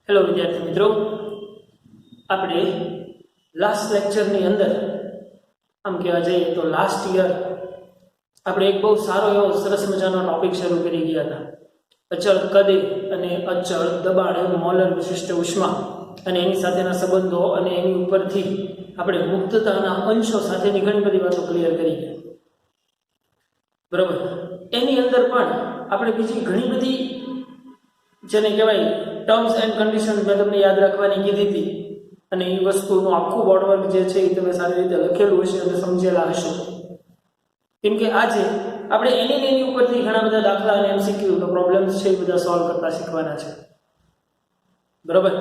Hello विद्यार्थी मित्रों, આપણે લાસ્ટ લેક્ચરની અંદર આમ કહેવા જઈએ તો લાસ્ટ યર આપણે એક બહુ સારો એવો સરસ મજાનો ટોપિક શરૂ કરી ગયા હતા. અચળ કદે અને અચળ દબાણ મોલર વિશિષ્ટ ઉષ્મા અને એની સાથેના સંબંધો અને એની ઉપરથી આપણે મુક્તતાના અંશો સાથેની ઘણી બધી વાતો ક્લિયર કરી ગયા. બરાબર. એની અંદર પણ આપણે બીજી ઘણી બધી જેને કહેવાય ટર્મ્સ એન્ડ કન્ડિશન્સ મેં તમને યાદ રાખવાની કીધી હતી અને એ વસ્તુનું આખું બોર્ડવર્ક જે છે એ તમે સારી રીતે લખેલું હશે અને સમજેલા હશો. કેમ કે આજે આપણે એની ઉપરથી ઘણા બધા દાખલા અને એમસીક્યુ પ્રોબ્લેમ્સ છે એ બધા સોલ્વ કરતા શીખવાના છે. બરાબર.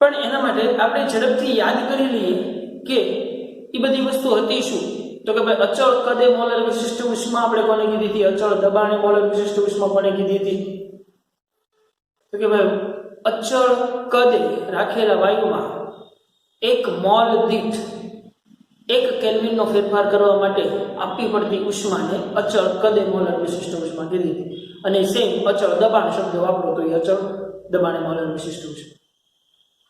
પણ એના માટે આપણે ઝડપથી યાદ કરી લઈએ કે એ બધી વસ્તુ હતી શું. તો કે ભાઈ અચળ કદે મોલર વિશિષ્ટ ઉષ્મા આપણે કોને કીધી હતી, અચળ દબાણે મોલર વિશિષ્ટ ઉષ્મા કોને કીધી હતી. તો કે ભાઈ અચળ કદે રાખેલા વાયુમાં 1 મોલ દીઠ 1 કેલ્વિનનો ફેરફાર કરવા માટે આપવી પડતી ઉષ્માને અચળ કદે મોલર વિશિષ્ટ ઉષ્મા કીધી હતી. અને સેમ અચળ દબાણ શબ્દ વાપરો તો એ અચળ દબાણે મોલર વિશિષ્ટ ઉષ્મા.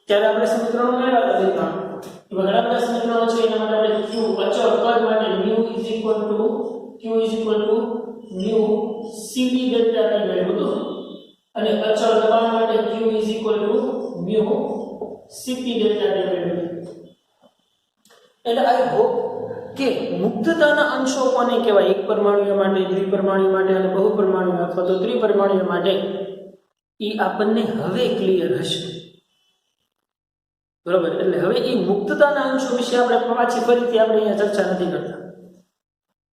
ત્યારે આપણે સમીકરણો મેળવ્યા હતા. ઘણા બધા સમીકરણો છે એના માટે આપણે q અચળ કદ માટે q μ cv ડેલ્ટા t મેળવ્યું હતું અને અચળ દબાણ માટે q μ cp ડેલ્ટા t મેળવ્યું. એન્ડ આઈ હોપ કે મુક્તતાના અંશો કોને કહેવાય, એક પરમાણુય માટે, દ્વિપરમાણુય માટે અને બહુપરમાણુય અથવા તો ત્રિપરમાણુય માટે, એ આપણને હવે ક્લિયર હશે. બરાબર. એટલે હવે એ મુક્તતાના અંશો વિશે આપણે ફરીથી આપણે અહીંયા ચર્ચા નથી કરતા.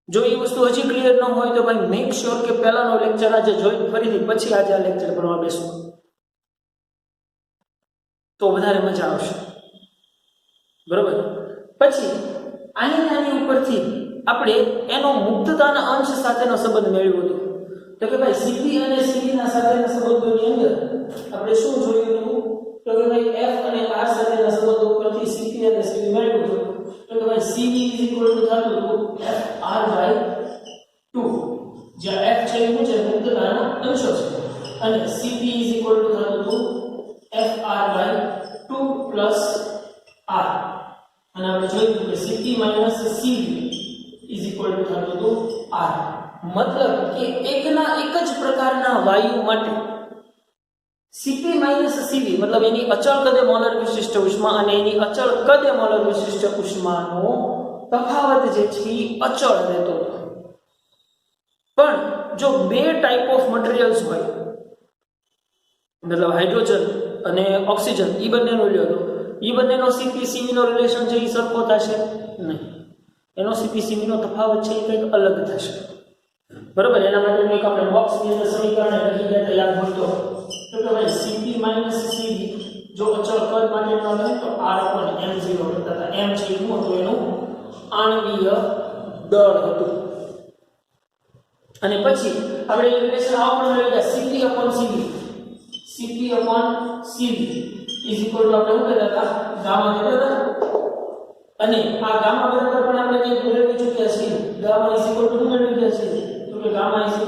જો એ વસ્તુ હજી ક્લિયર ન હોય તો ભાઈ મેક શ્યોર કે પહેલાનો લેક્ચર આજે જોઈ ફરીથી પછી આજે આ લેક્ચર ભણવા બેસવું તો વધારે મજા આવશે. બરાબર. પછી આની ઉપરથી આપણે એનો મુક્તતાના અંશ સાથેનો સંબંધ મેળવ્યો હતો. તો કે ભાઈ Cp અને Cv ના સાથેના સંબંધોની અંદર આપણે શું જોયું હતું. તો કે ભાઈ F અને R સાથેના સંબંધો પરથી Cp અને Cv મેળવ્યું હતું. તો કે ભાઈ Cv થતું F R/2, જ્યાં F છે એ છે મુક્તતાના અંશો છે અને Cp થતું F R/2 + R. અને આપણે જોયું કે Cp - Cv થતું R. મતલબ કે એક જ પ્રકારના વાયુ માટે Cp - Cv મતલબ એની અચળ કદે મોલર વિશિષ્ટ ઉષ્મા અને એની અચળ કદે મોલર વિશિષ્ટ ઉષ્માનો તફાવત જે છે એ અચળ રહેતો હતો. પણ જો બે ટાઈપ ઓફ મટીરીયલ્સ હોય, મતલબ હાઇડ્રોજન અને ઓક્સિજન, એ બંનેનો લ્યો તો એ બંનેનો Cp Cv નો રિલેશન છે એ સરખો થશે નહીં. એનો Cp Cv નો તફાવત છે એ કંઈક અલગ થશે. બરોબર. એના માટે એક આપણે બોક્સની અંદર સમીકરણ લખી ગયા યાદ હોય તો કે ભાઈ Cp - Cv જો અચળ કદ માટે ન લખે તો R/m0 તથા m છે શું હતું, એનું આણ્વીય દળ હતું. અને પછી આપણે રિલેશન આવો પણ લઈ ગયા Cp/Cv આપણે શું કહેતા હતા, ગામા કહેતા હતા. અને આ ગામા બરાબર પણ આપણે જે મેળવી ચૂક્યા છીએ, ગામા શું મેળવી ગયા છીએ તો કે ગામા 1 +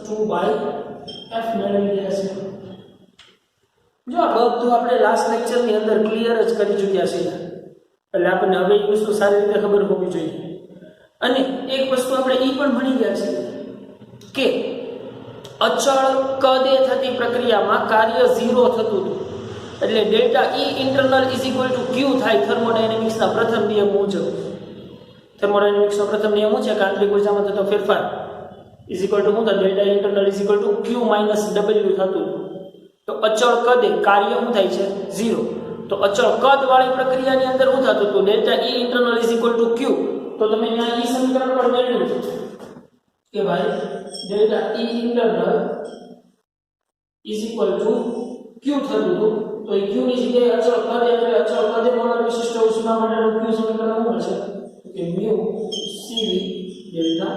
2/f મેળવી ગયા છે. જો આ બધું આપણે લાસ્ટ લેક્ચરની અંદર ક્લિયર જ કરી ચૂક્યા છીએ. એટલે આપણને હવે એ વસ્તુ સારી રીતે ખબર હોવી જોઈએ. અને એક વસ્તુ આપણે એ પણ ભણી ગયા છે કે અચળ કદે થતી પ્રક્રિયામાં કાર્ય 0 થતું હતું. એટલે ડેલ્ટા E ઇન્ટરનલ q થાય થર્મોડાયનેમિક્સના પ્રથમ નિયમ મુજબ. થર્મોડાયનેમિક્સનો પ્રથમ નિયમ શું છે કે આંતરિક ઉર્જામાં થતો ફેરફાર શું થાય, ડેલ્ટા ઇન્ટરનલ q - w થતું. તો અચળ કદે કાર્ય શું થાય છે 0. તો અચળ કદ વાળી પ્રક્રિયાની અંદર શું થતું હતું, ડેલ્ટા E ઇન્ટરનલ q. તો તમે અહીંયા ઈ સમીકરણ પર મેળવ્યું કે ભાઈ ડેલ્ટા E ઇન્ટરનલ q થતું હતું. તો એ q ની જગ્યાએ અચળ કદ એટલે અચળ કદે મોલર વિશિષ્ટ ઉષ્મા માટેનું q સમીકરણ શું હશે કે μ Cv ડેલ્ટા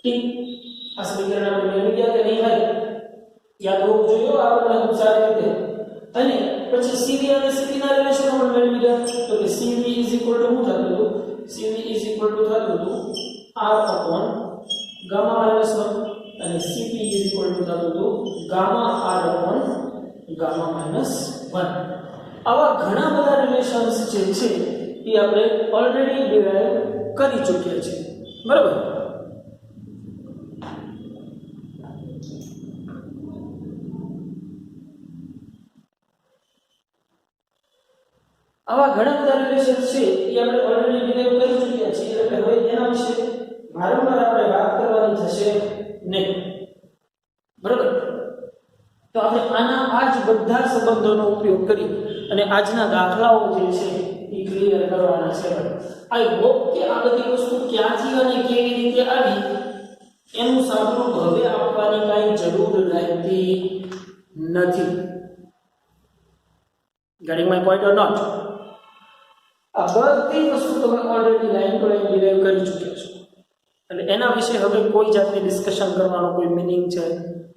T. આ સમીકરણ આપણે મેળવી ગયા કે નહીં ભાઈ, યાદ હોવું જોઈએ આપણને ખૂબ સારી રીતે. અને પછી Cv અને Cp ના રિલેશન પણ મેળવી ગયા. તો કે Cv શું થતું હતું, Cv થતું હતું R/γ - 1 અને Cp = કેટલું થતું હતું gamma r upon gamma minus 1. આવા ઘણા બધા રિલેશન્સ જે છે એ આપણે ઓલરેડી ડિરાઈવ કરી ચૂક્યા છીએ, બરાબર. આવા ઘણા બધા રિલેશન્સ છે એ આપણે ઓલરેડી ડિરાઈવ કરી ચૂક્યા છીએ, એટલે હવે એના વિશે વારંવાર આપણે વાત કરવાની થશે નહીં, બરાબર. તો આપણે આ જ બધા સંબંધોનો ઉપયોગ કરી અને આજના દાખલાઓ જે છે એ ક્લિયર કરવાના છે. આઈ હોપ કે આ બધી વસ્તુ ક્યાંથી અને કેવી રીતે આવી એનું સાદુરૂપ હવે આપવાની કાંઈ જરૂર રહેતી નથી. getting my point or not? આ બધી વસ્તુ તમે already line to line derive કરી ચૂક્યા છો, એટલે એના વિશે હવે કોઈ જાતની ડિસ્કશન કરવાનો કોઈ મિનિંગ છે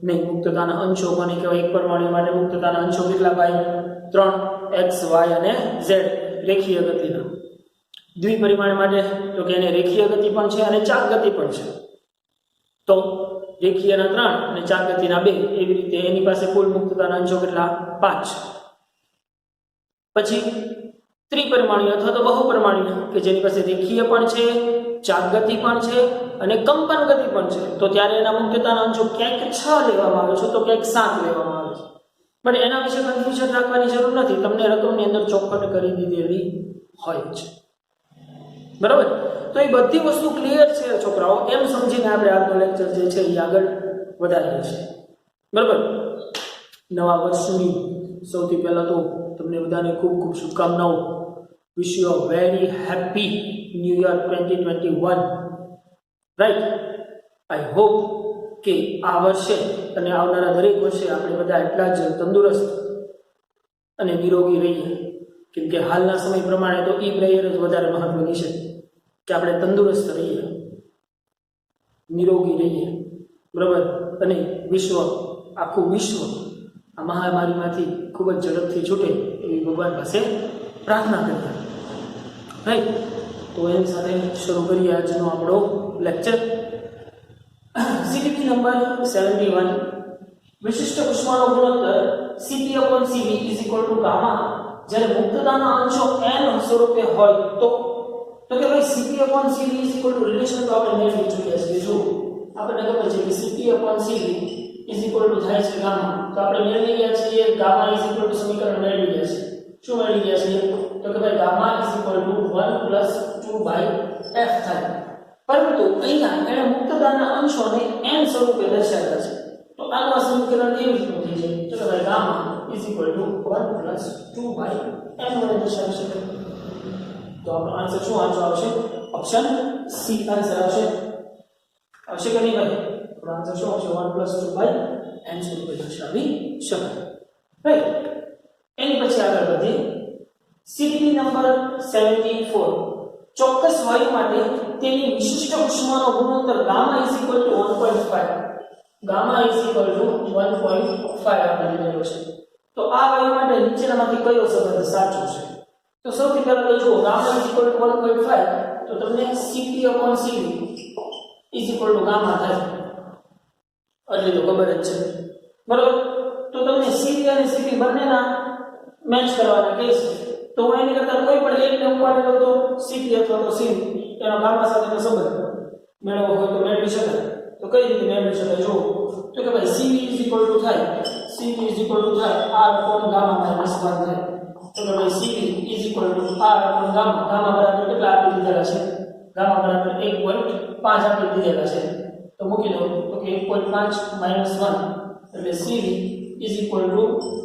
નહીં. મુક્તતાના અંશો કોને કહેવાય? એક પરમાણુ માટે મુક્તતાના અંશો કેટલા ભાઈ? 3, x, y અને z રેખીય ગતિના. દ્વિપરિમાણ માટે તો કે એને રેખીય ગતિ પણ છે અને ચાક ગતિ પણ છે. તો રેખીયના 3 અને ચાક ગતિના 2, એવી રીતે એની પાસે કુલ મુક્તતાના અંશો કેટલા? 5. પછી ત્રિપરિમાણીય અથવા તો બહુપરિમાણીય કે જેની પાસે રેખીય પણ છે, ચાક ગતિ પણ છે અને કંપન ગતિ પણ છે, તો ત્યારે એના મુક્તતાના અંશો ક્યાંક 6 લેવામાં આવે છે તો ક્યાંક 7 લેવામાં આવે છે. પણ એના વિશે કન્ફ્યુઝન રાખવાની જરૂર નથી, તમને રકમની અંદર ચોખવટ કરી દીધેલી હોય છે, બરાબર. તો એ બધી વસ્તુ ક્લિયર છે છોકરાઓ, એમ સમજીને આપણે આજનો લેક્ચર જે છે એ આગળ વધારીએ છીએ, બરાબર. નવા વર્ષની સૌથી પહેલા તો તમને બધાને ખૂબ ખૂબ શુભકામનાઓ. Wish you a very happy new year 2021, right. I hope કે આ વર્ષે અને આવનારા દરેક વર્ષે આપણે બધા એટલા જ તંદુરસ્ત અને નિરોગી રહીએ, કેમ કે હાલના સમય પ્રમાણે તો ઈ પ્રેયર જ વધારે મહત્વની છે કે આપણે તંદુરસ્ત રહીએ, નિરોગી રહીએ, બરાબર. અને આખું વિશ્વ આ મહામારીમાંથી ખૂબ જ ઝડપથી છૂટે એવી ભગવાન પાસે પ્રાર્થના કરીએ, રાઈટ. તો એની સાથે શરૂ કરીએ આજનો આપણો લેક્ચર. CPP નંબર 71, વિશિષ્ટ ઉષ્માનો ગુણોત્તર Cp/Cv = ગામા જ્યારે મુક્તતાના અંશો n સ્વરૂપે હોય તો કે ભાઈ Cp/Cv રિલેશન તો આપણે મેળવી ચૂક્યા છીએ. જો આપણને ખબર છે કે Cp/Cv થાય છે ગામા, તો આપણે મેળવી ગયા છીએ ગામા સમીકરણ મેળવી ગયા છે. શું મેળવી ગયા છીએ? તો કે ભાઈ ગામા 1 + 2/f થાય. પરંતુ અહીંયા એને મુક્તતાના અંશોને n સ્વરૂપે દર્શાવ્યા છે, તો આનું સમીકરણ કેવી રીતનું થઈ જાય? તો કે ભાઈ ગામા 1 + 2/n વડે દર્શાવી શકાય. તો આપણો આન્સર શું આવશે? ઓપ્શન સી આન્સર આવશે કે નહીં ભાઈ? આપણો આન્સર શું આવશે? 1 + 2/n સ્વરૂપે દર્શાવી શકાય, રાઈટ. એની પછી આગળ વધીએ. CPP નંબર 74, ચોક્કસ વાયુ માટે તેની વિશિષ્ટ ઉષ્માનો ગુણોત્તર ગામા 1.5. ગામા 1.5 આપણે લીધેલો છે. તો આ વાયુ માટે નીચેનામાંથી કયો સંબંધ સાચો છે? તો સૌથી પહેલા તો જુઓ, ગામા 1.5 તો તમને Cp/Cv ગામા થાય, એટલે તો ખબર જ છે, બરોબર. તો તમને Cv અને Cp બંનેના મેચ કરવાના કહેશે, તો હું એની કરતા કોઈ પણ એકને ઉપાડી લઉં તો Cp અથવા તો Cv એનો ગામા સાથેનો સંબંધ મેળવવો હોય તો મેળવી શકાય. તો કઈ રીતે મેળવી શકાય? જો તો કે ભાઈ Cv થાય r/ગામા-1 થાય. તો કે ભાઈ Cv r/ગામા બરાબર કેટલા આપી દીધેલા છે? ગામા બરાબર 1.5 આપી દીધેલા છે. તો મૂકી દો તો કે 1.5 - 1 એટલે Cv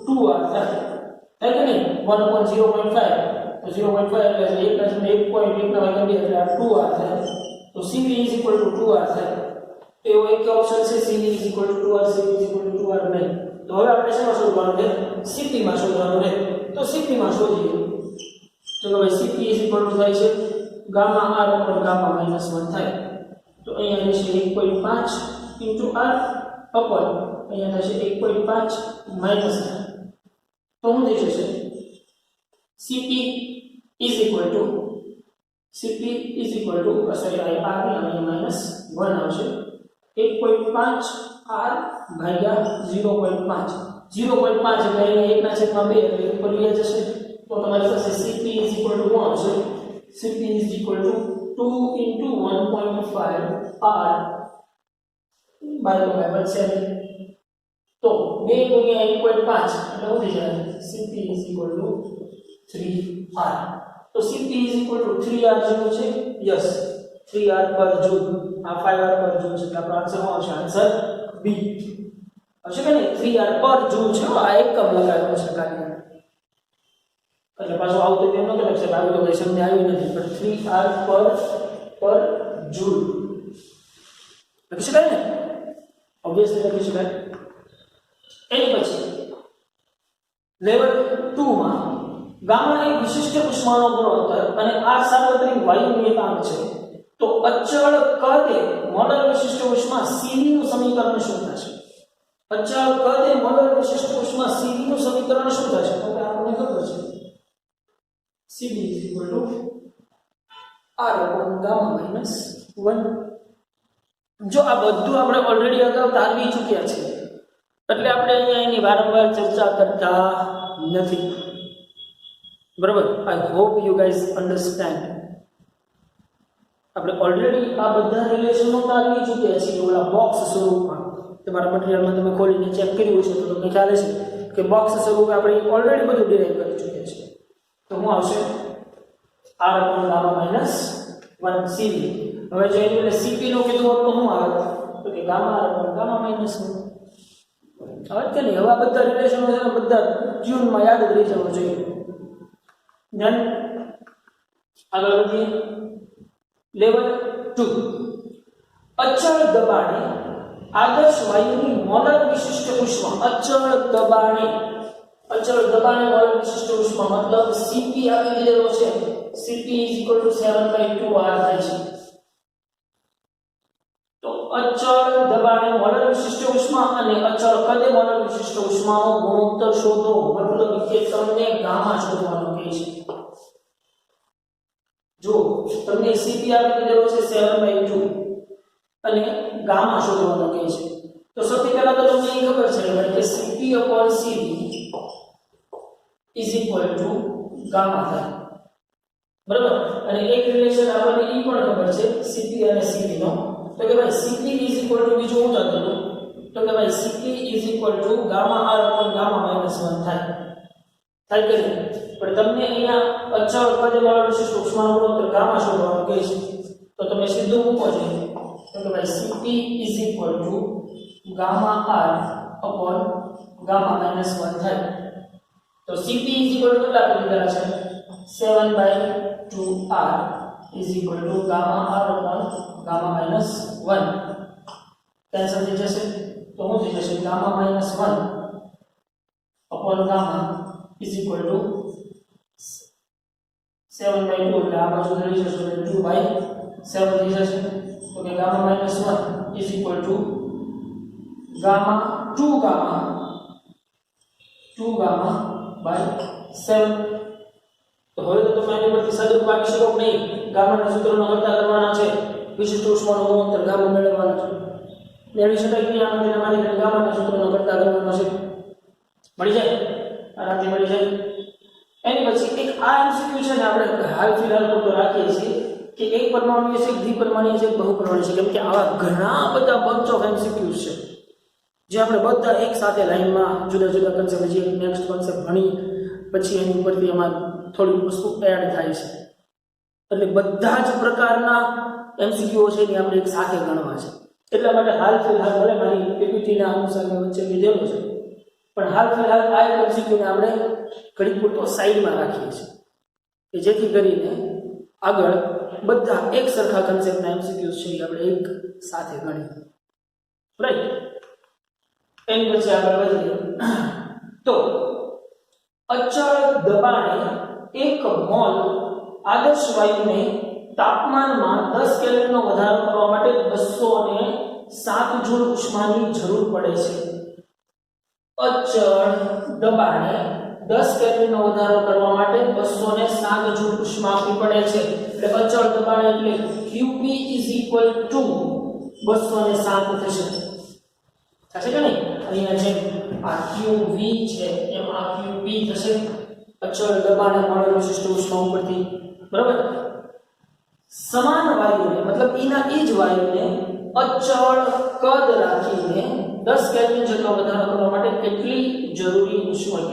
2r થાય કે નહીં? 1/0.5 તો 0.5 એટલે 1 ના ભાગ્યા 2 એટલે 2r થાય. તો Cv 2r થાય. એવો એક ઓપ્શન છે Cv 2r, Cv 2r નહીં. તો હવે આપણે શેમાં શોધવાનું છે? Cp માં શોધવાનું છે. તો Cp માં શોધીએ. તો કે ભાઈ Cp થાય છે ગામા r/ગામા-1 થાય. તો અહીંયા રહેશે 1.5 * r અપોન અહીંયા થશે 1.5 માઈનસ. તો શું થઈ જશે? Cp sorry r -1 આવશે. 1.5 r ભાગ્યા 0.5 0.5 એટલે અહીંયા 1/2 એટલે ઉપર લઈ જશે તો તમારી પાસે Cp = કોણ છે Cp = 2 * 1.5 r બરાબર છે તો 2 * 1.5 એટલે ઉડી જાય Cp = 3r તો Cp = 3r જેવું છે યસ 3r પર જૂલ આ 5r પર જૂલ છે એટલે આપણો આન્સર શું આવશે આન્સર B આવશે કે નહીં 3r પર જૂલ છે આ એકમ લગાવ્યો છે કાર્ય એટલે પાછું આવતું તેમ નતો લખશે આવી તો કઈ સમજ આવી નથી પણ 3r પર જૂલ લખી શકાય ને ઓબ્વિયસલી લખી શકાય એની પછી લેવલ 2 માં ગામા એક વિશિષ્ટ ઉષ્માનો ગુણોત્તર અને આ સાર્વત્રિક વાયુ નિયતાંક છે તો અચળ કદે મોલર વિશિષ્ટ ઉષ્મા Cv નું સમીકરણ શું થશે અચળ કદે મોલર વિશિષ્ટ ઉષ્મા Cv નું સમીકરણ શું થશે તો આપણને ખબર છે Cv = r gamma - 1 જો આ બધું આપણે ઓલરેડી અગાઉ તારવી ચૂક્યા છે એટલે આપણે અહીંયા એની વારંવાર ચર્ચા કરતા નથી બરાબર I hope you guys understand આપણે ઓલરેડી આ બધા રિલેશનો તારવી ચૂક્યા છીએ ઓલા બોક્સ સ્વરૂપમાં તમારા મટીરીયલમાં તમે ખોલીને ચેક કર્યું છે તો તમને ખ્યાલ હશે કે બોક્સ સ્વરૂપે આપણે ઓલરેડી બધું ડિરાઈવ કરી ચૂક્યા છીએ તો શું આવશે r - 1 Cv હવે જો એને એટલે Cp નો કીધું હોત તો શું આવે તો કે ગામા r - 1 હવે કે નહીં હવે આ બધા રિલેશનો છે બધા ટ્યુનમાં યાદ રહી જવું જોઈએ ધ્યાન આગળ વધીએ લેવલ 2 અચળ દબાણે આદર્શ વાયુની મોલર વિશિષ્ટ ઉષ્મા અચળ દબાણે મોલર વિશિષ્ટ ઉષ્મા મતલબ Cp આપી દીધેલો છે Cp = 7/2r થાય છે તો અચળ દબાણે મોલર વિશિષ્ટ ઉષ્મા અને અચળ કદે મોલર વિશિષ્ટ ઉષ્માનો ગુણોત્તર શોધો મતલબ કે તમને ગામા શોધવાનું કહે છે જો તમને Cp આપી દીધેલો છે 7/2 અને ગામા શોધવાનું કહે છે તો સૌથી પહેલા તો તમને એ ખબર છે કે Cp/Cv = ગામા થાય બરાબર અને એક રિલેશન આપણને એ પણ ખબર છે Cp અને Cv નો તો કે ભાઈ Cp બીજું શું થતું તો કે ભાઈ Cp gamma r gamma -1 થાય કે પણ તમને અહીંયા અચળ કદે મોલર વિશિષ્ટ ઉષ્માનો ગુણોત્તર ગામા શોધવાનું કહે છે તો તમે સીધું મૂકો છો તો કે ભાઈ Cp gamma r gamma -1 થાય તો Cp કેટલા આપી દીધા છે 7/2r gamma r gamma -1 cancel થઈ જશે તો શું થઈ જશે gamma -1 gamma = 7/2 એટલે આ બાજુ લઈ જશો એટલે 2/7 થઈ જશે તો કે gamma -1 gamma 2 gamma/7 તો હવે તો તમે આની પરથી સાદું પાડી શકો નહીં ગામાના સૂત્રોનો કરતા કરવાના છે વિશિષ્ટ ઉષ્માનો ગુણોત્તર ગામા મેળવવાનો છે મેળવી શકાય કે આમાંથી તમારી ગામાના સૂત્રોનો કરતા કરવાનો છે મળી જાય આરામથી મળી જાય એની પછી એક આ એમસીક્યુ છે ને આપણે હાલ ફિલહાલ તો રાખીએ છીએ કે એક પરમાણુ છે દ્વિપરમાણુ છે બહુપરમાણુ છે કેમ કે આવા ઘણા બધા બંચ ઓફ એમસીક્યુઝ છે જે આપણે બધા એક સાથે લાઈનમાં જુદા જુદા કન્સેપ્ટ જે નેક્સ્ટ કન્સેપ્ટ ભણી પછી એની ઉપરથી એમાં થોડી વસ્તુ એડ થાય છે એટલે બધા જ પ્રકારના એમસીક્યુઓ છે એ આપણે એક સાથે ગણવા છે એટલા માટે હાલ ફિલહાલ ભલે મારી પીપીટીના અનુસાર વચ્ચે લીધેલો છે પણ હાલ ફિલહાલ આ એમસીક્યુને આપણે ઘડી પૂરતો સાઈડમાં રાખીએ છીએ કે જેથી કરીને આગળ બધા એક સરખા કન્સેપ્ટના એમસીક્યુઝ છે એ આપણે એક સાથે ગણીએ રાઈટ એની પછી આગળ વધીએ તો અચળ દબાણે 1 મોલ આદર્શ વાયુને તાપમાનમાં 10 કેલ્વિનનો વધારો કરવા માટે 207 જૂલ ઉષ્માની જરૂર પડે છે અચળ દબાણે 10 કેલ્વિનનો વધારો કરવા માટે 207 જૂલ ઉષ્મા આપવી પડે છે એટલે અચળ દબાણે એટલે Qp = 207 થશે થશે કે નહીં? અહીંયા જેમ આ QV છે એમ આ QP થશે, અચળ દબાણે મળેલો વિશિષ્ટ ઉષ્મા ઉપરથી, બરાબર? સમાન વાયુને મતલબ એના એ જ વાયુને અચળ કદ રાખીને 10 કેલ્વિન જેટલો વધારો કરવા માટે કેટલી જરૂરી ઉષ્મા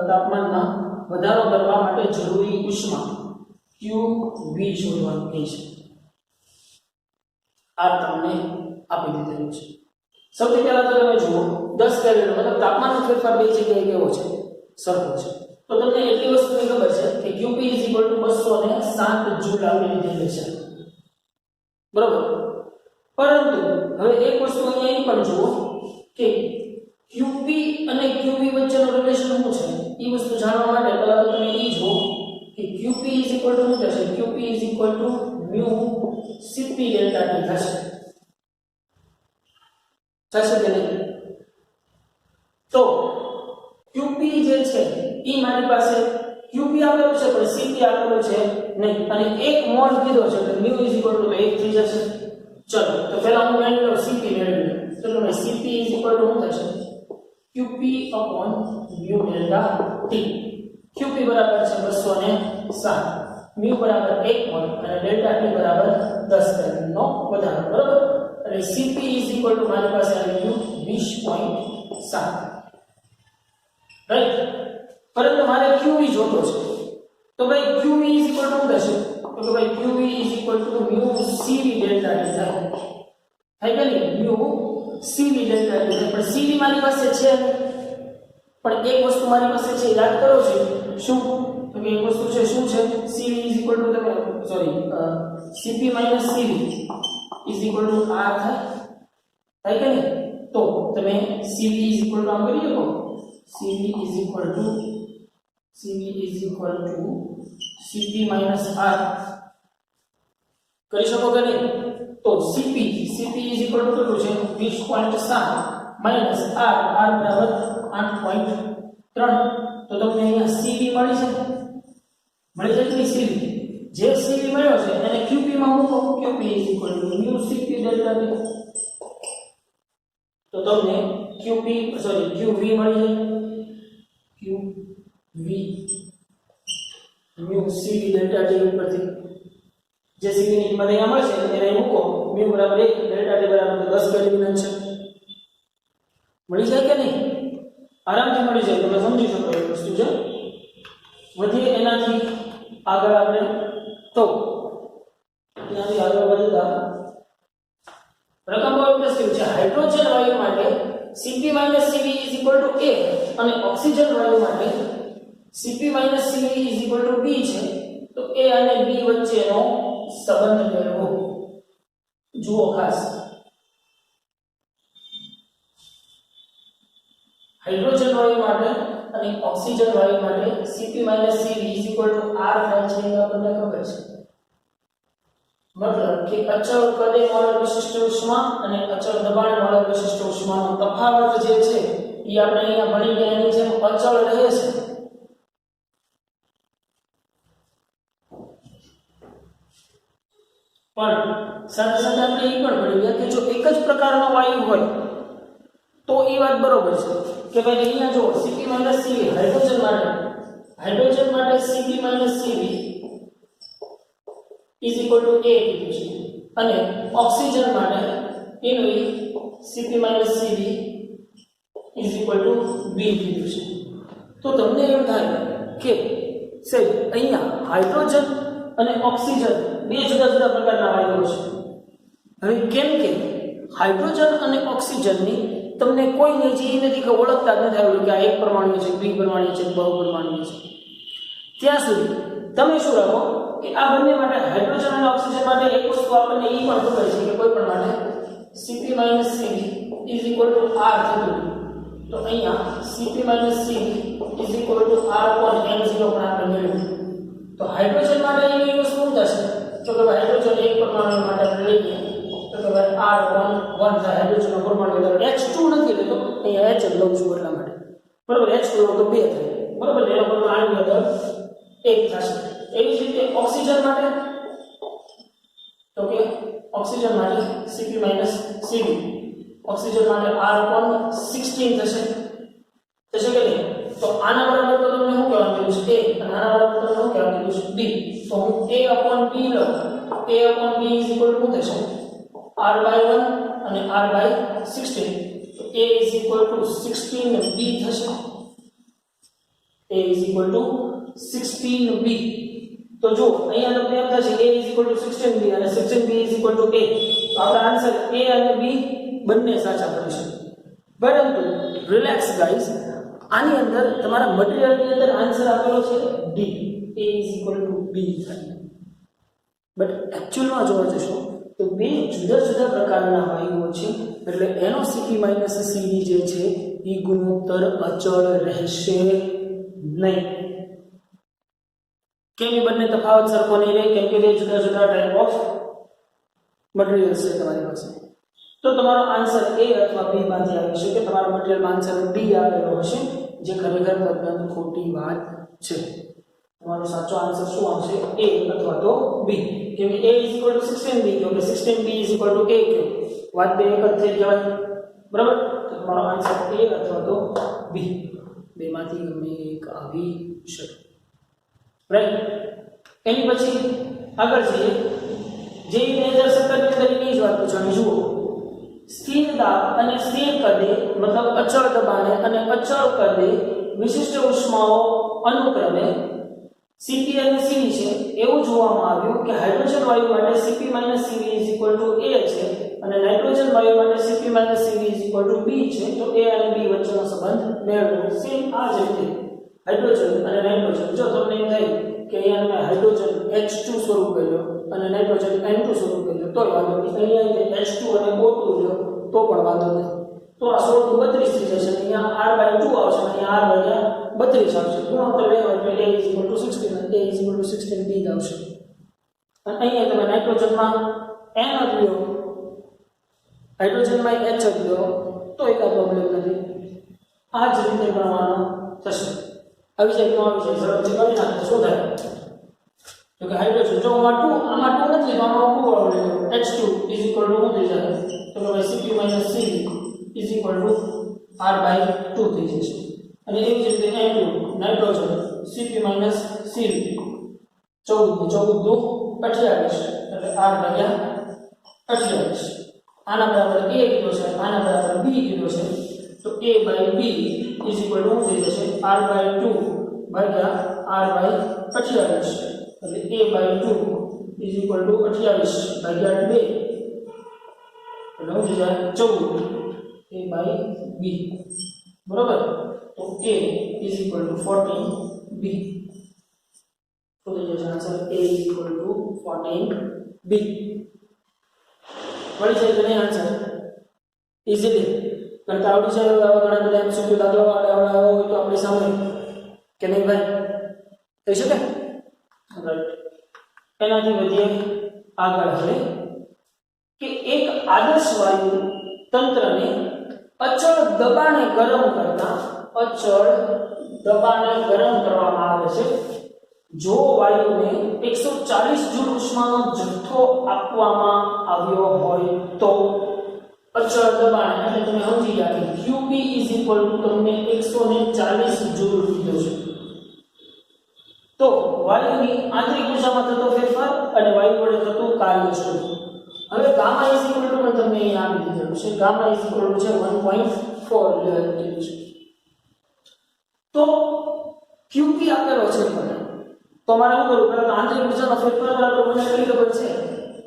તાપમાનમાં વધારો કરવા માટે જરૂરી ઉષ્મા QV શોધવાનું કહે છે. આ તમને આપી દીધેલું છે. સૌથી પહેલા તો તમે જુઓ 10 કેલ્વિન મતલબ તાપમાનનો ફેરફાર બે જગ્યાએ કેવો છે? સરખો છે. તો તમને એટલી વસ્તુની ખબર છે કે QP 207 જૂલ આપી દીધેલી છે, બરોબર? પરંતુ હવે એક વસ્તુ અહીંયા એ પણ જુઓ કે QP અને QV વચ્ચેનો રિલેશન શું છે એ વસ્તુ જાણવા માટે પહેલા તો તમે એ જુઓ કે QP શું થશે? QP mu Cp delta T થશે. થશે કે નહીં? તો QP જે છે એ મારી પાસે QP આપેલું છે પણ Cp આપેલું છે નહીં, અને એક મોલ કીધો છે એટલે mu 1 થઈ જશે. ચલો તો પહેલા હું મેળવી લઉં Cp મેળવી લઉં. ચલો મેં Cp શું થશે? QP mu delta T. QP બરાબર છે 207, mu બરાબર 1 મોલ અને delta T બરાબર 10 કેલ્વિનનો વધારો, બરાબર? અને Cp મારી પાસે આવી ગયું 20.7, રાઈટ? પરંતુ મારે QV જોતો છે. તો ભાઈ QV શું થશે? તો કે ભાઈ QV mu Cv delta T થાય કે નહીં? mu Cv delta T થાય. પણ Cv મારી પાસે છે પણ એક વસ્તુ મારી પાસે છે, યાદ કરો છો શું? તો કે એક વસ્તુ છે, શું છે? Cv તમે સોરી Cp Cv R થાય કે નહીં? તો તમે Cv આમ કરી શકો. Cp Cp R કરી શકો કે નહીં? તો Cp કેટલું છે? 20.7 માઈનસ R બરાબર 8.3. તો તમને અહીંયા Cv મળી છે, મળી જાય કે Cv જે Cv મળ્યો છે એને QP માં મૂકો. QP mu Cp delta T. તો તમને QV મળી જાય. QV mu Cv delta T ઉપરથી જે Cv ની કિંમત અહીંયા મળશે એને મૂકો. mu બરાબર 1, delta T બરાબર 10 કેલ્વિન છે. મળી જાય કે નહીં? આરામથી મળી જાય. તમે સમજી શકો એ વસ્તુ છે. વધીએ એનાથી આગળ આપણે તો એનાથી આગળ વધતા રકમ બહુ ઇન્ટરેસ્ટિંગ છે. હાઇડ્રોજન વાયુ માટે Cp Cv A અને ઓક્સિજન વાયુ માટે Cp Cv B છે. તો A અને B વચ્ચેનો સંબંધ મેળવો. જુઓ ખાસ, હાઇડ્રોજન વાયુ માટે અને ઓક્સિજન વાયુ માટે Cp Cv R થાય છે એ આપણને ખબર છે. મતલબ કે અચળ કદે મળેલ વિશિષ્ટ ઉષ્મા અને અચળ દબાણે મળેલ વિશિષ્ટ ઉષ્માનો તફાવત જે છે એ આપણે અહીંયા ભણી ગયા એની જેમ અચળ રહે છે. પણ સાથે સાથે આપણે એ પણ ભણી ગયા કે જો એક જ પ્રકારનો વાયુ હોય તો એ વાત બરોબર છે કે ભાઈ અહીંયા જો Cp Cv હાઇડ્રોજન માટે Cp Cv A કીધું છે અને ઓક્સિજન માટે એનું Cp Cv B કીધું છે. તો તમને એમ થાય કે સાહેબ અહીંયા હાઇડ્રોજન અને ઓક્સિજન બે જુદા જુદા પ્રકારના વાયુઓ છે. હવે કેમ કે હાઇડ્રોજન અને ઓક્સિજનની તમને કોઈ નહીં નથી કે ઓળખતા જ નથી આવડ્યું કે આ એક પરમાણુ છે, બી પરમાણુ છે, બહુપરમાણુ છે. ત્યાં સુધી તમે શું રાખો કે આ બંને માટે હાઇડ્રોજન અને ઓક્સિજન માટે એક વસ્તુ આપણને એ પણ ખબર છે કે કોઈ પણ માટે Cp Cv R થતું. તો અહીંયા Cp Cv R/N0 પણ આપણે મેળવ્યું. તો હાઇડ્રોજન માટે એની વસ્તુ શું થશે? તો કે હાઇડ્રોજન એક પરમાણુ માટે આપણે લઈએ તો કે R1 થાય. હાઇડ્રોજનનો પરમાણુ H2 નથી લેતો, અહીંયા H જ લઉં છું એટલા માટે, બરોબર? H2 તો 2 થાય, બરોબર? એનો પરમાણુ અંદર 1 થશે. એવી જ રીતે ઓક્સિજન માટે તો કે ઓક્સિજન માટે Cp Cv ઓક્સિજન માટે R/16 થશે થશે કે નહીં? તો આના બરાબર તો તમને શું કહેવાનું છે a અને આના બરાબર તો શું કહેવાનું છે b. તો હું a/b લઉં તો a/b શું થશે R/1 અને R/16. તો a 16b થશે. a 16b. તો જો અહીંયા તમને એમ થશે a 16b અને 16b a. તો આપણો આન્સર a અને b બંને સાચા પડશે. પરંતુ રિલેક્સ ગાઈસ, આની અંદર તમારા મટીરીયલની અંદર આન્સર આપેલો છે d, a b થાય. બટ એક્ચ્યુઅલમાં જોવા જશો તો બે જુદા જુદા પ્રકારના વાયુઓ છે, એટલે એનો Cp - Cv જે છે એ ગુણોત્તર અચળ રહેશે નહીં. કેમ? એ બંને તફાવત સરખો નહીં રહે, કેમ કે બે જુદા જુદા ટાઈપ ઓફ મટીરીયલ્સ છે તમારી પાસે. તો તમારો આન્સર a અથવા b માંથી આવી શકે. તમારા મટીરીયલમાં આન્સર d આવેલો હશે, જે ખરેખર તદ્દન ખોટી વાત છે. તમારો સાચો આન્સર શું આવશે? a અથવા તો b. કેમ કે a 16b કયો કે 16b a કયો, વાત બે એક જ થઈ જવાય. બરાબર? તો તમારો આન્સર a અથવા તો b, બેમાંથી ગમે એક આવી શકે. રાઈટ? એની પછી આગળ જઈએ. જે 2017 ની અંદર એની જ વાત પૂછવાની. જુઓ, સ્થિર દાબ અને સ્થિર કદે, મતલબ અચળ દબાણે અને અચળ કદે વિશિષ્ટ ઉષ્માઓ અનુક્રમે Cp અને Cv છે એવું જોવામાં આવ્યું કે હાઇડ્રોજન વાયુ માટે Cp - Cv a છે અને નાઇટ્રોજન વાયુ માટે Cp - Cv b છે. તો a અને b વચ્ચેનો સંબંધ મેળવો. સેમ આ જ રીતે હાઇડ્રોજન અને નાઇટ્રોજન. જો તમને એમ થાય કે અહીંયા તમે હાઇડ્રોજન H2 સ્વરૂપ કર્યો અને નાઇટ્રોજન N2 સ્વરૂપ કર્યો તો વાંધો નહીં. અહીંયા H2 અને O2 લ્યો તો પણ વાંધો નહીં. તો આ 16 નું 32 થઈ જશે. અહીંયા R/2 આવશે અને અહીંયા R/32 આવશે. ગુણોત્તર લેવો એટલે a 16 અને a 16b આવશે. અને અહીંયા તમે નાઇટ્રોજનમાં N લ્યો, હાઇડ્રોજનમાં H લ્યો તો એક પ્રોબ્લેમ નથી. આ જ રીતે ગણવાનો થશે. આવી જાય તો આવી જાય, સરળ છે, કરી નાખો. શું થાય? તો કે હાઇડ્રોજન જો આમાં 2 નથી, તો આમાં 2 વાળો લેજો. H2 શું થઈ જાય? તો કે ભાઈ Cp - Cv R/2 થઈ જશે. અને એવી જ રીતે N2 નાઇટ્રોજન Cp - Cv 14 = 28 એટલે R/28. આના બરાબર a કીધો છે, આના બરાબર b કીધો છે. તો a/b શું થઈ જશે? R/2 ભાગ્યા R/28. એટલે a/2 28 ભાગ્યા 2 એટલે શું થઈ જાય? 14 a/b. બરોબર? તો a 14b. તો થઈ જશે આન્સર a 14b. મળી જાય કે નહીં આન્સર? ઇઝીલી કરતા આવડી જાય. આવા ઘણા બધા એમસીક્યુ દાખલા આવડા હોય તો આપણી સામે કે નહીં ભાઈ? થઈ શકે? રાઈટ. એનાથી વધીએ આગળ હવે કે એક આદર્શ વાયુ તંત્રને અચળ દબાણે ગરમ કરવામાં આવે છે. જો વાયુને 140 જૂલ ઉષ્માનો જથ્થો આપવામાં આવ્યો હોય તો અચળ દબાણ એટલે તમે સમજી ગયા કે QP તમને 140 જૂલ કીધો છે. તો વાયુની આંતરિક ઉર્જામાં થતો ફેરફાર અને વાયુ વડે થતું કાર્ય શોધો. હવે ગામા પણ તમને અહીં આપી દીધેલું છે. ગામા છે 1.4 છે. તો QP આપેલો છે મને. તો મારે શું કરવું? પહેલા તો આંતરિક ઉર્જાનો ફેરફાર બરાબર મને કઈ ખબર છે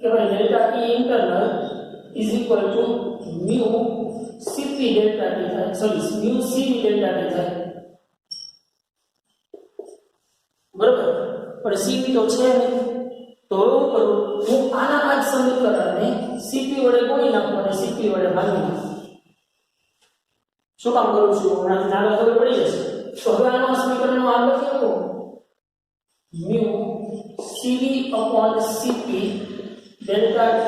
કે ભાઈ delta E internal mu Cp delta T થાય, sorry mu Cv delta T થાય. બરાબર? પણ Cv તો છે નહીં. તો હું કરું, હું આના આ જ સમીકરણને Cp વડે ગુણી નાખું અને Cp વડે ભાગી નાખું. શું કામ કરું છું? હમણાં આગળ ખબર પડી જશે. તો હવે આનો સમીકરણનો આગળ કેવું? mu Cv/Cp delta T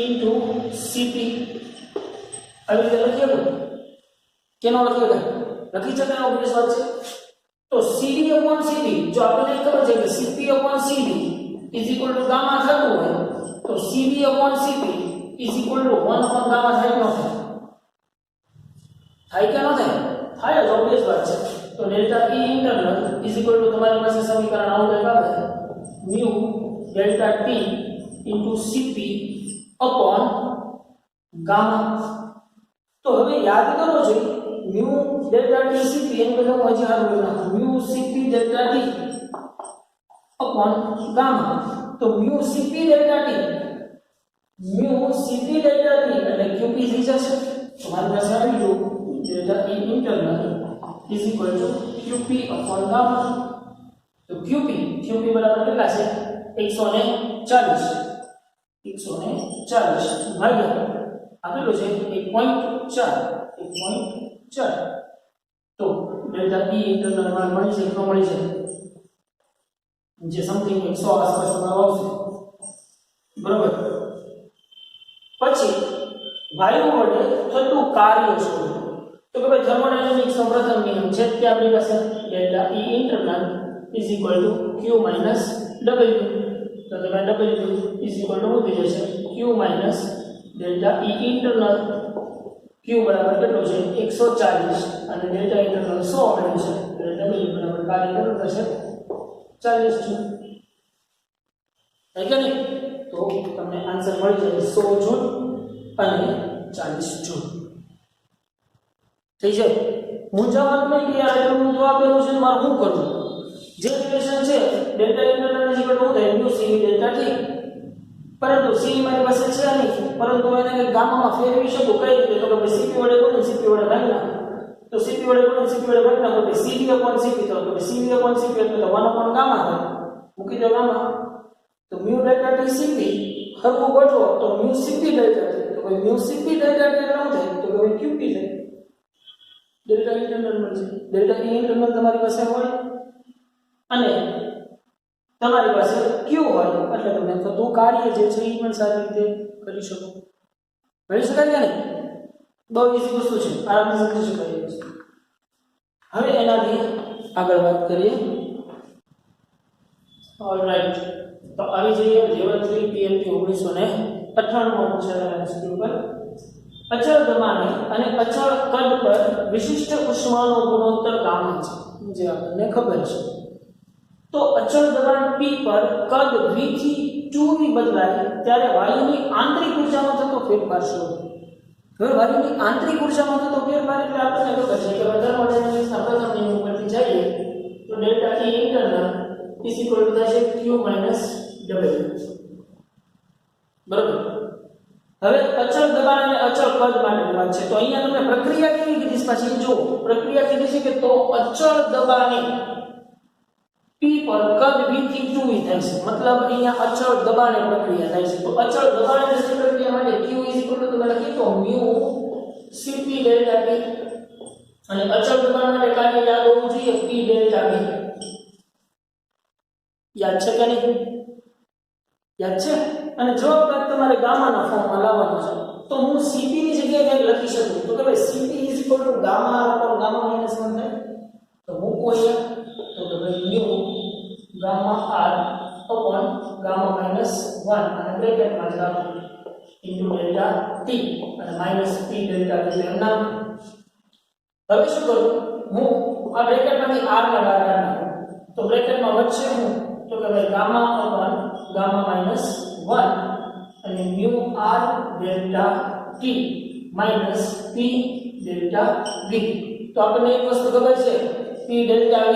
into Cp. આવી રીતે લખીએ તો કેનો લખીએ? લખી શકાય ઓબ્વિયસ વાત છે. તો Cv/Cv જો આપણને ખબર છે કે Cp/Cv ગામા થતું હોય તો Cv/Cp 1/ગામા થાય ન થાય? થાય કે ન થાય? થાય જ, ઓબ્વિયસ વાત છે. તો delta E internal is equal to તમારી પાસે સમીકરણ આવું કંઈક આવે mu delta T into Cp upon gamma. તો હવે યાદ કરો છે મ્યુ ડેલ્ટા T Cp એમ બધું હજી હારું લખો mu Cp delta T upon gamma. તો મ્યુ Cp ડેલ્ટા T એટલે Qp થઈ જશે. તમારી પાસે આવી ગયું delta E internal is equal to Qp upon gamma. તો Qp બરાબર કેટલા છે? 140 ભાગ્યા આ કેટલું છે? 1.4. તો ડેલ્ટા E ઇન્ટરનલ માં મળી છે કે મળી છે? જે સમથિંગ 100 આસપાસ તમારો આવશે, બરોબર. પછી વાયુ વડે થતું કાર્ય શોધો. તો કે ભાઈ થર્મોડાયનેમિક્સ નો પ્રથમ નિયમ છે કે આપણી પાસે delta E internal is equal to Q minus W. તો તમે W ઇઝ ઇક્વલ ટુ મૂકી જશે Q minus delta E internal. Q બરાબર કેટલો છે? 140 અને ડેલ્ટા ઇન્ટરનલ 100 મળ્યું છે. એટલે W બરાબર કાર્ય કેટલું થશે? 40 જૂલ. થાય કે નહીં? તો તમને આન્સર મળી જશે 100 જૂલ અને 40 જૂલ. થઈ જાય? મૂંઝાવાનું નહીં કે યાર એટલું તો આપેલું છે મારે શું કરવું? જે રિલેશન છે delta internal is equal to mu C delta T, પરંતુ C મારી પાસે છે નહીં, પરંતુ એને ગામામાં ફેરવી શકું. કઈ રીતે? તો કે Cp વડે ગુણો, Cp વડે ભાગના. તો Cp વડે ગુણો, Cp વડે ભાગના તો Cv upon Cp તો Cv upon Cp એટલે 1 upon ગામા થાય. મૂકી દો ગામા. તો મ્યુ ડેલ્ટા T Cp હરખું ગોઠવો તો મ્યુ Cp ડેલ્ટા T. તો કોઈ મ્યુ Cp ડેલ્ટા T એટલે શું થાય? તો કોઈ Qp થાય. ડેલ્ટા ઇન્ટરનલ મળશે. ડેલ્ટા E ઇન્ટરનલ તમારી પાસે હોય અને તમારી પાસે Q હોય એટલે તમે થતું કાર્ય જે છે એ પણ સારી રીતે કરી શકો. કરી શકાય કે નહીં? બહુ ઈઝી વસ્તુ છે, આરામથી સમજી શકાય છે. હવે એનાથી આગળ વાત કરીએ. ઓલરાઈટ, તો આવી જઈએ લેવલ 3 PLP 1998 માં પૂછાયેલા એમસીક્યુ પર. અચળ દબાણે અને અચળ કદ પર વિશિષ્ટ ઉષ્માનો ગુણોત્તર ગામા છે, જે આપણને ખબર છે. તો અચળ દબાણ P પર કદ V થી 2V બદલાય ત્યારે વાયુની આંતરિક ઊર્જામાં થતો ફેરફાર શોધો. હવે વાયુની આંતરિક ઊર્જામાં થતો ફેરફાર એટલે આપણને ખબર છે કે થર્મોડાયનેમિક્સના પ્રથમ નિયમ ઉપરથી જઈએ તો delta E internal is equal to થશે Q માઈનસ W. બરોબર. હવે અચળ દબાણ અને અચળ કદ માટેની વાત છે. તો અહીંયા તમને પ્રક્રિયા કેવી કીધી પાછી જો પ્રક્રિયા કીધી છે કે તો અચળ દબાણે P પર કદ V થી 2V થાય છે. મતલબ અહીંયા અચળ દબાણે પ્રક્રિયા થાય છે. તો અચળ દબાણે પ્રક્રિયા માટે Q તમે લખી તો મ્યુ Cp ડેલ્ટા T અને અચળ દબાણ માટે કાર્ય યાદ હોવું જોઈએ P ડેલ્ટા V. યાદ છે કે નહીં? યાદ છે. અને જો તમારે ગામાના ફોર્મમાં લાવવાનો છે તો હું Cp ની જગ્યાએ કંઈક લખી શકું. તો કે ભાઈ Cp gamma upon gamma minus 1 થાય. તો મૂકો અહીંયા તો કે ભાઈ mu gamma r upon gamma minus 1 અને બ્રેકેટમાં જ રાખો ઇન્ટુ ડેલ્ટા T અને માઈનસ P ડેલ્ટા T એમ નામ. હવે શું કરું? હું આ બ્રેકેટમાંથી r ને બહાર કાઢું તો બ્રેકેટમાં વચ્ચે હું તો કે ભાઈ ગામા upon ગામા માઈનસ 1 અને mu r delta T minus P delta V. તો આપણને એક વસ્તુ ખબર છે P delta V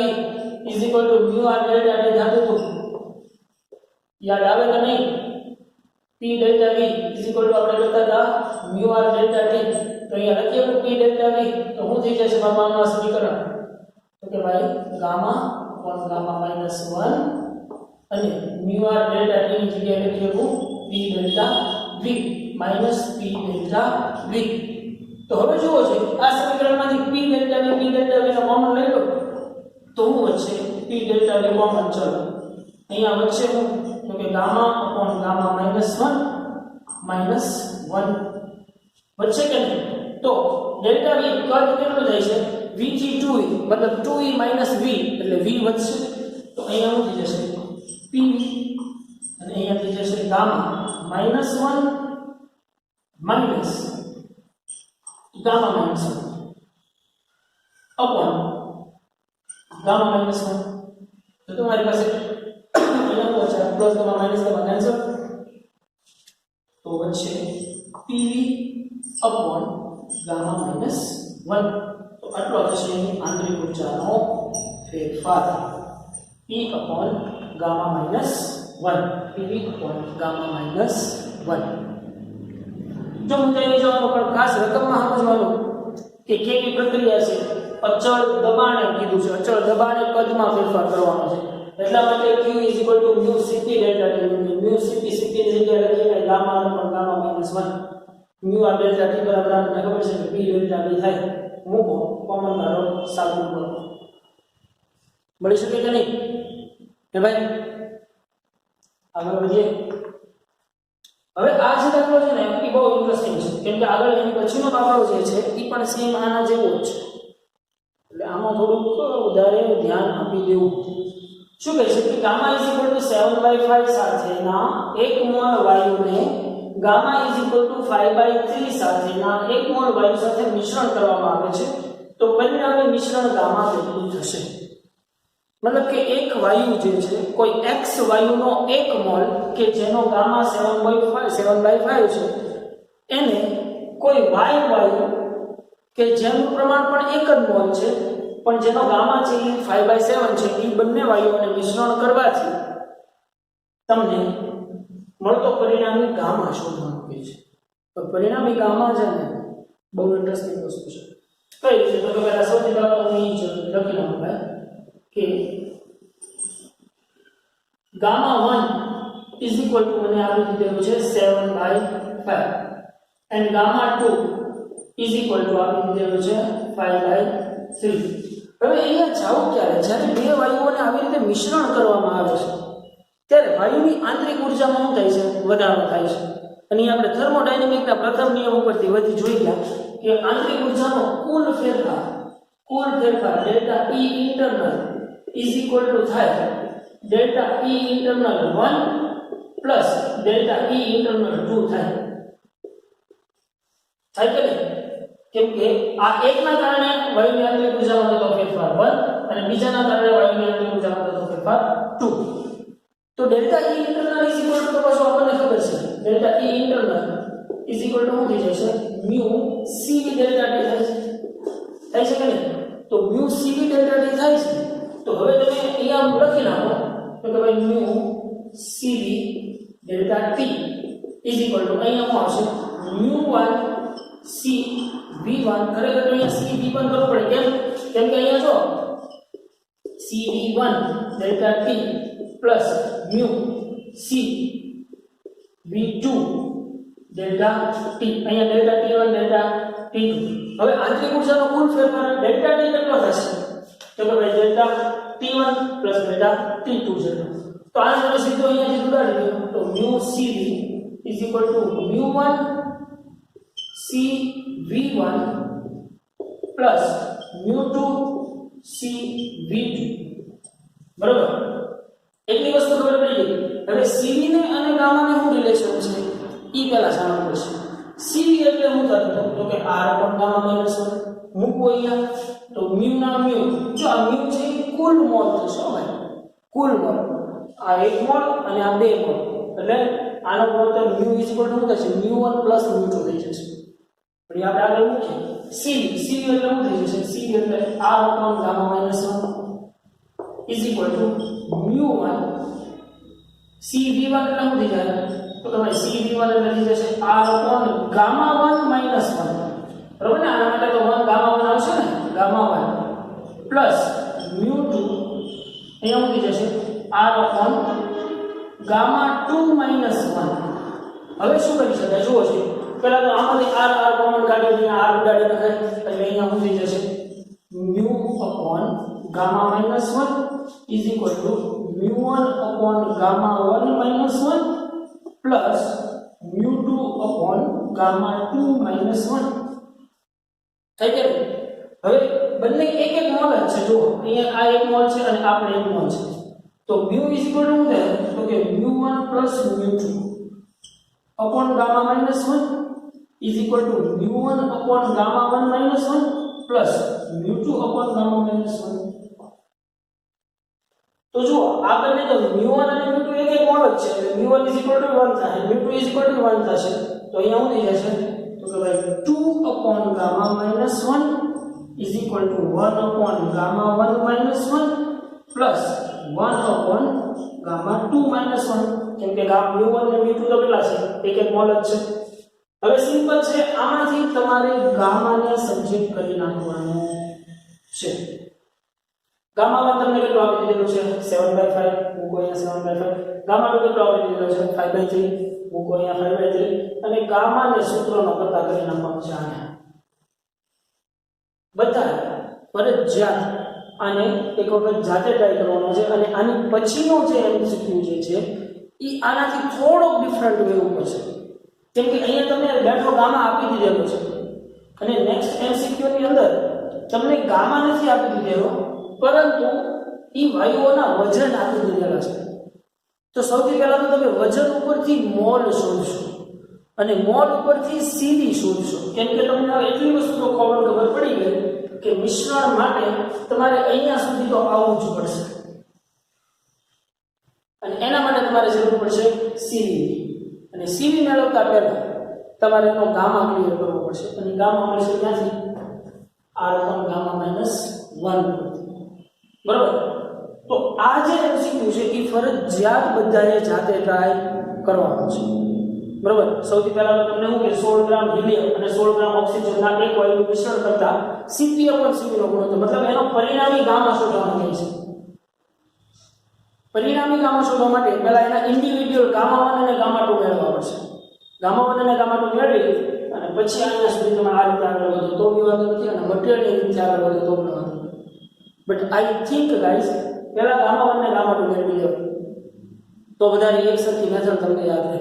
is equal to mu r delta T થતું હતું. યાદ આવે કે નહીં? P delta V is equal to આપણે લખતા હતા મ્યુ r ડેલ્ટા T. તો અહીંયા લખીએ તો P ડેલ્ટા V તો શું થઈ જશે બાબાનું સમીકરણ? તો કે ભાઈ ગામા upon ગામા માઈનસ 1 અને મ્યુ r ડેલ્ટા T ની જગ્યાએ લખીએ તો P delta V minus P delta V. તો હવે જુઓ છે આ સમીકરણમાંથી P ડેલ્ટા V નો કોમન લઈ લો તો હું વચ્ચે P ડેલ્ટા V કોમન ચલો અહીંયા વચ્ચે હું તો કે ગામા upon ગામા માઈનસ 1 વચ્ચે કે નહીં? તો ડેલ્ટા V કદ કેટલું જાય છે? V થી 2E મતલબ 2E માઈનસ V એટલે V વધશે. તો અહીંયા શું થઈ જશે? P અને અહીંયા થઈ જશે gamma minus 1 minus gamma minus 1. Upon gamma minus 1 तो तुम्हारी पास અહીંયા તો છે plus gamma minus gamma cancel તો વચ્ચે PV अपॉन गामा माइनस 1 तो આટલો થશે એની આંતરિક ઊર્જાનો ફેરફાર P upon gamma minus 1 PV upon gamma minus 1 जो मुद्दे जवाब पर खास રકમમાં સમજવાનું કે કેવી પ્રક્રિયા છે અચળ દબાણે કીધું છે અચળ દબાણે કદમાં ફેરફાર કરવાનો છે એટલા માટે Q mu Cp delta T mu Cp Cp ની જગ્યાએ લખીએ gamma upon gamma minus 1 mu આ ડેલ્ટા T બરાબર આપણને ખબર છે કે P ડેલ્ટા T થાય મૂકો કોમન કાઢો સાબિત કરો મળી શકે કે નહીં હે ભાઈ આગળ વધીએ હવે આ જે દાખલો છે ને એ બહુ ઇન્ટરેસ્ટિંગ છે કેમ કે આગળ એની પછીનો દાખલો જે છે એ પણ સેમ આના જેવો જ છે એટલે આમાં થોડુંક વધારે ધ્યાન આપી દેવું શું કહે છે કે ગામા 7/5 સાથેના 1 મોલ વાયુને ગામા 5/3 સાથેના 1 મોલ વાયુ સાથે મિશ્રણ કરવામાં આવે છે તો પરિણામી મિશ્રણ ગામા કેટલું થશે मतलब કે એક વાયુ જે છે કોઈ x વાયુનો 1 મોલ કે જેનો ગામા 7/5 છે એને કોઈ y વાયુ કે જેનું પ્રમાણ પણ 1 જ મોલ છે પણ જેનો ગામા છે એ 5/7 છે એ બંને વાયુઓને મિશ્રણ કરવાથી તમને મળતો પરિણામી ગામા શોધવાનું કહે છે તો પરિણામી ગામા છે ને બહુ ઇન્ટરેસ્ટિંગ વસ્તુ છે કઈ રીતે તો પહેલા સૌથી પહેલા હું અહીં લખી નાખું ભાઈ કે ગામા 1 is equal to મને આવી રીતે છે 7/5 and gamma 2 is equal to આવી રીતે છે 5/3 હવે અહીંયા જાવ ક્યારે જ્યારે બે વાયુઓને આવી રીતે મિશ્રણ કરવામાં આવે છે ત્યારે વાયુની આંતરિક ઊર્જામાં શું થાય છે વધારો થાય છે અને આપણે થર્મોડાયનેમિકના પ્રથમ નિયમ ઉપરથી વધી જોઈ ગયા કે આંતરિક ઊર્જાનો કુલ ફેરફાર delta E internal is equal to થાય delta E internal 1 plus delta E internal 2 થાય કે નહીં કેમ કે આ એકના કારણે વાયુની આંતરિક ઊર્જામાં થતો ફેરફાર 1 અને બીજાના કારણે વાયુની આંતરિક ઊર્જામાં થતો ફેરફાર 2 તો delta E internal is equal to પાછો આપણને ખબર છે delta E internal is equal to શું થઈ જશે mu Cv ડેલ્ટા T થાય છે કે નહીં તો mu Cv ડેલ્ટા T થાય છે તો હવે તમે અહીંયા લખી નાખો તો કે ભાઈ mu Cv delta T is equal to અહીંયા શું આવશે mu1 C V1 ખરેખર તો અહીંયા CV1 કરવું પડે કેમ કે અહીંયા જો CV1 delta T plus mu C V2 delta T અહીંયા ડેલ્ટા T1 ડેલ્ટા T2 હવે આંતરિક ઊર્જાનો કુલ ફેરફાર ડેલ્ટા T કેટલો થશે તો કે ભાઈ delta T1 plus delta T2 જેટલો તો આને તમે સીધો અહીંયાથી ઉડાડી દો તો mu CV is equal to mu1 C V1 plus mu2 C V2 બરાબર એટલી વસ્તુ ખબર પડી ગઈ હવે CV ને અને ગામા ને શું રિલેશન છે ઈ પહેલા જાણવું પડશે CV એટલે શું થતું તો કે r upon ગામા માઈનસ 1 મૂકો અહીંયા તો mu ના mu જો આ mu છે કુલ મોલ થશે ભાઈ કુલ મોલ આ 1 મોલ અને આ 2 મોલ એટલે આનો ગુણોત્તર mu = શું થશે mu1 plus mu2 થઈ જશે પછી આપણે આગળ મૂકીએ CV એટલે શું થઈ જશે CV એટલે r upon gamma minus 1 is equal to mu1 CV1 એટલે શું થઈ જાય તો તમારે CV1 એટલે થઈ જશે r upon ગામા 1 minus 1 બરાબર ને આના માટે તો 1 ગામા 1 આવશે ને ગામા 1 પ્લસ mu2 અહીંયા શું થઈ જશે r upon ગામા 2 minus 1 હવે શું કરી શકાય જુઓ છે પહેલા તો આમાંથી r કોમન કાઢી r ઉડાડી નાખાય એટલે અહીંયા શું થઈ જશે mu upon gamma minus 1 is equal to mu1 upon gamma 1 minus 1 plus mu2 upon gamma 2 minus 1 થઈ ગયું હવે બંને એક મોલ જ છે જો અહીંયા આ એક મોલ છે અને આ પણ એક મોલ છે તો mu is equal to શું થાય તો કે mu1 plus mu2 upon gamma minus 1 is equal to mu1 upon gamma 1 minus 1 plus mu2 upon gamma minus 1. તો જુઓ આ બંને તો mu1 અને mu2 એક એક મોલ જ છે એટલે mu1 1 થાય mu2 1 થશે તો અહીંયા શું થઈ જશે તો કે ભાઈ 2 upon gamma minus 1 is equal to 1 upon gamma 1 minus 1 plus 1 upon gamma 2 minus 1 કેમ કે gamma mu1 અને mu2 તો કેટલા છે એક એક મોલ જ છે હવે સિમ્પલ છે આમાંથી તમારે ગામા ને સબજેક્ટ કરી નાખવાનું છે ગામા 1 તમને કેટલો આપી દીધેલો છે 7/5 મૂકો અહીંયા 7/5 ગામા 2 કેટલો આપી દીધેલો છે 5/3 મૂકો અહીંયા 5/3 અને ગામા ને સૂત્રનો કરતા કરી નાખવાનું છે આને બધા ફરજિયાત આને એક વખત જાતે ટ્રાય કરવાનો છે અને આની પછીનો જે એમસીક્યુ જે છે ઈ આનાથી થોડો ડિફરન્ટ વે ઉપર છે કેમ કે અહીંયા તમને બેઠો ગામા આપી દીધેલો છે અને નેક્સ્ટ એમસીક્યુ ની અંદર તમને ગામા નથી આપી દીધેલો પરંતુ ઈ વાયુઓના વજન આપી દીધેલા છે તો સૌથી પહેલા તો તમે વજન ઉપરથી મોલ શોધશો અને મોલ ઉપરથી સીડી શોધશો કેમ કે તમને એટલી વસ્તુ તો ખબર પડી ગઈ કે મિશ્રણ માટે તમારે અહીંયા સુધી તો આવવું જ પડશે અને એના માટે તમારે જરૂર પડશે સીડી અને સીવી મેળવતા પહેલા તમારે એનો ગામા ક્લિયર કરવો પડશે અને ગામા મળશે ક્યાંથી r upon gamma minus 1 બરાબર તો આ જે એમસીક્યુ છે એ ફરજિયાત બધાએ જાતે ટ્રાય કરવાનો છે બરાબર સૌથી પહેલા તો તમને હું કે 16 ગ્રામ હિલિયમ અને 16 ગ્રામ ઓક્સિજનના એક વાયુનું મિશ્રણ કરતા Cp upon Cv નો ગુણોત્તર મતલબ એનો પરિણામી ગામા શોધવાનો કહે છે પરિણામી ગામા શોધવા માટે પહેલા એના ઇન્ડિવિડ્યુઅલ ગામા 1 અને ગામા 2 મેળવવા પડશે ગામા 1 અને ગામા 2 મેળવી અને પછી અહીંયા સુધી તમે આ રીતે આગળ વધો તો બી વાંધો નથી અને મટીરીયલની રીતે આગળ વધો તો પણ વાંધો બટ આઈ થિંક ગાઈસ પહેલા ગામા 1 અને ગામા 2 મેળવી લો તો બધાની એક સરખી મેથડ તમને યાદ રહે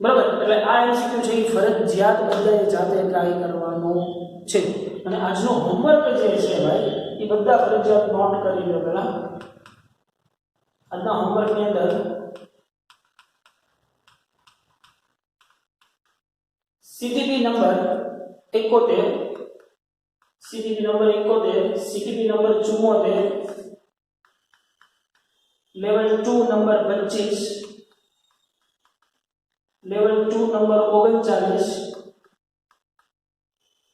બરાબર એટલે આ એમસીક્યુ છે એ ફરજિયાત બધાએ જાતે ટ્રાય કરવાનો છે અને આજનો હોમવર્ક જે છે ભાઈ એ બધા ફરજિયાત નોટ કરી લો પહેલા આજના હોમવર્કની અંદર CTP number 71 CTP number 71 CTP number 74 level 2 number 25 level 2 number 39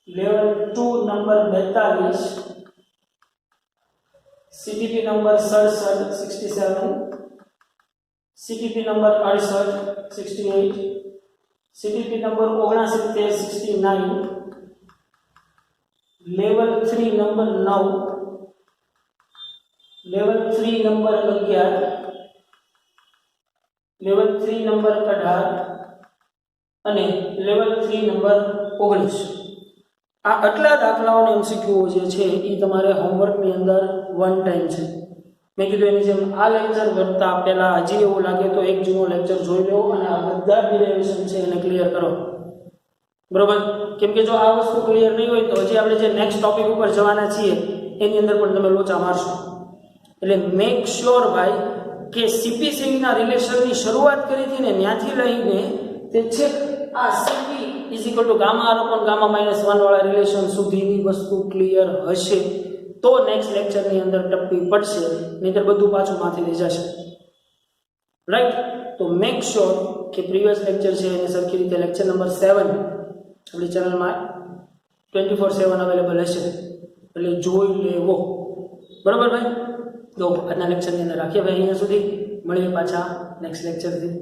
level 2 number 42 CTP number 67 CTP number 68 68 CTP number 69 69 level 3 number 9 level 3 number 11 level 3 number 18 અને લેવલ 3 નંબર 19 આ આટલા દાખલાઓના એમસીક્યુ જે છે એ તમારે હોમવર્કની અંદર વન ટાઈમ છે મેં કીધું એની જેમ આ લેક્ચર કરતા પહેલા હજી એવું લાગે તો એક જૂનો લેક્ચર જોઈ લો અને આ બધા ડેરિવેશન છે એને ક્લિયર કરો બરોબર કેમ કે જો આ વસ્તુ ક્લિયર નહીં હોય તો હજી આપણે જે નેક્સ્ટ ટોપિક ઉપર જવાના છીએ એની અંદર પણ તમે લોચા મારશો એટલે મેક શ્યોર ભાઈ કે CP/CV ના રિલેશનની શરૂઆત કરી હતી ને ત્યાંથી લઈને તે છેક આ CP = gamma r upon gamma minus 1 વાળા રિલેશન સુધીની વસ્તુ ક્લિયર હશે તો નેક્સ્ટ લેક્ચરની અંદર ટપ્પી પડશે નહીતર બધું પાછું માથી લઈ જશે રાઈટ તો મેક શ્યોર કે પ્રીવિયસ લેક્ચર છે એને સરખી રીતે લેક્ચર નંબર 7 આપણી ચેનલમાં 24/7 અવેલેબલ હશે એટલે જોઈ લેવો બરાબર ભાઈ તો આજના લેક્ચરની અંદર રાખીએ ભાઈ અહીંયા સુધી મળીએ પાછા નેક્સ્ટ લેક્ચરથી